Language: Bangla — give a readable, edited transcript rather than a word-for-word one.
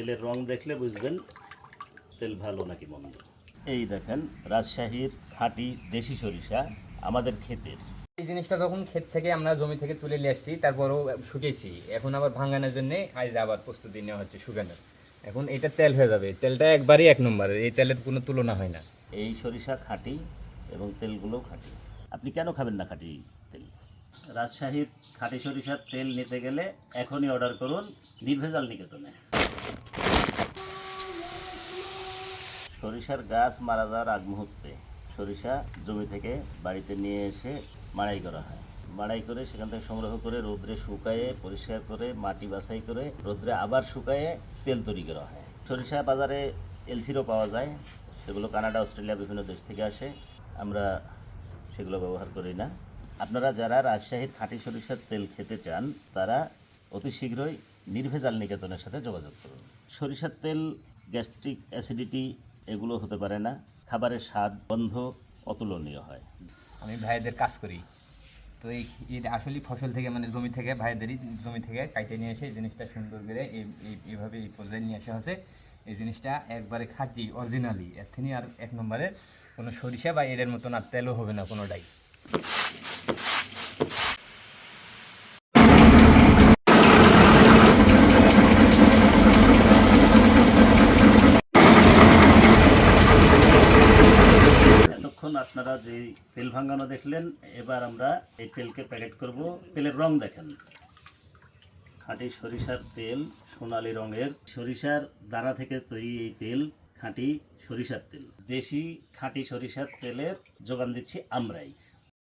তেলের রং দেখলে বুঝবেন তেল ভালো নাকি মন্দ। এই দেখেন রাজশাহীর খাঁটি দেশি সরিষা আমাদের ক্ষেতের। এই জিনিসটা যখন ক্ষেত থেকে আমরা জমি থেকে তুলে নিয়ে আসছি, তারপরও শুকিয়েছি, এখন আবার ভাঙানোর জন্য আজ আবার প্রস্তুতি নেওয়া হচ্ছে শুকানোর। এখন এটা তেল হয়ে যাবে, তেলটা একবারই এক নম্বরের, এই তেলের কোনো তুলনা হয় না। এই সরিষা খাঁটি এবং তেলগুলোও খাঁটি। আপনি কেন খাবেন না খাঁটি তেল? রাজশাহীর খাঁটি সরিষার তেল নিতে গেলে এখনই অর্ডার করুন নির্ভেজাল নিকেতনে। সরিষার গাছ মারা যাওয়ার আগ মুহূর্তে সরিষা জমি থেকে বাড়িতে নিয়ে এসে মাড়াই করা হয়। মাড়াই করে সেখান থেকে সংগ্রহ করে রোদ্রে শুকায়ে পরিষ্কার করে মাটি বাছাই করে রোদ্রে আবার শুকায়ে তেল তৈরি করা হয়। সরিষা বাজারে এলসিরও পাওয়া যায়, সেগুলো কানাডা, অস্ট্রেলিয়া বিভিন্ন দেশ থেকে আসে। আমরা সেগুলো ব্যবহার করি না। আপনারা যারা রাজশাহীর খাঁটি সরিষার তেল খেতে চান তারা অতি শীঘ্রই নির্ভেজাল নিকেতনের সাথে যোগাযোগ করুন। সরিষার তেল গ্যাস্ট্রিক অ্যাসিডিটি এগুলো হতে পারে না, খাবারের স্বাদ গন্ধ অতুলনীয় হয়। আমি ভাইদের কাজ করি, তো এই আসলে ফসল থেকে মানে জমি থেকে ভাইদেরই জমি থেকে কাইটে নিয়ে এসে এই জিনিসটা সুন্দর করে এইভাবে এই পর্যায়ে নিয়ে আসা হয়েছে। এই জিনিসটা একবারে খাঁটি অরিজিনালি, এখানে আর এক নম্বরে কোনো সরিষা বা এর মতন আর তেলও হবে না কোনোটাই। এতক্ষণ আপনারা যে তেল ভাঙানো দেখলেন, এবার আমরা এই তেলকে প্যাকেট করব। তেলের রং দেখেন, খাঁটি সরিষার তেল সোনালী রঙের। সরিষার দানা থেকে তৈরি এই তেল খাঁটি সরিষার তেল। দেশি খাঁটি সরিষার তেলের যোগান দিচ্ছি আমরাই।